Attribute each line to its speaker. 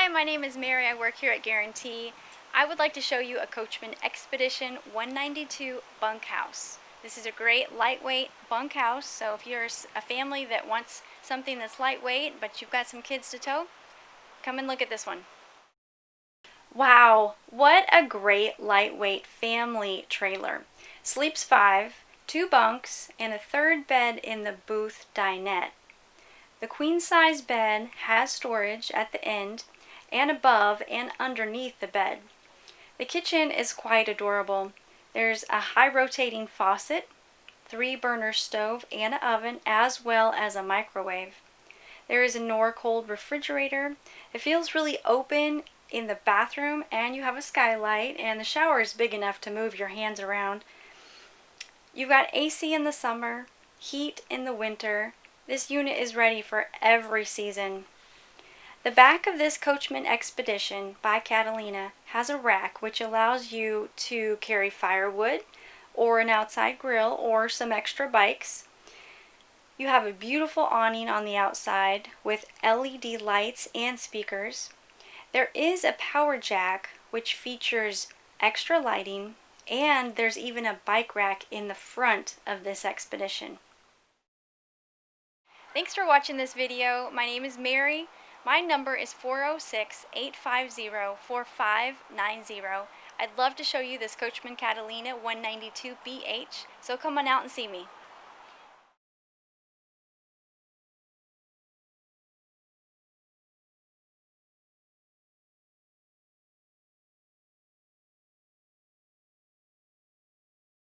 Speaker 1: Hi, my name is Mary. I work here at Guaranty. I would like to show you a Coachmen Expedition 192 bunkhouse. This is a great lightweight bunkhouse, so if you're a family that wants something that's lightweight but you've got some kids to tow, come and look at this one. Wow, what a great lightweight family trailer. Sleeps 5, 2 bunks, and a third bed in the booth dinette. The queen-size bed has storage at the end and above and underneath the bed. The kitchen is quite adorable. There's a high-rotating faucet, 3-burner stove and an oven, as well as a microwave. There is a Norcold refrigerator. It feels really open in the bathroom, and you have a skylight, and the shower is big enough to move your hands around. You've got AC in the summer, heat in the winter. This unit is ready for every season. The back of this Coachmen Expedition by Catalina has a rack which allows you to carry firewood or an outside grill or some extra bikes. You have a beautiful awning on the outside with LED lights and speakers. There is a power jack which features extra lighting, and there's even a bike rack in the front of this Expedition. Thanks for watching this video. My name is Mary. My number is 406-850-4590. I'd love to show you this Coachmen Catalina 192BH, so come on out and see me.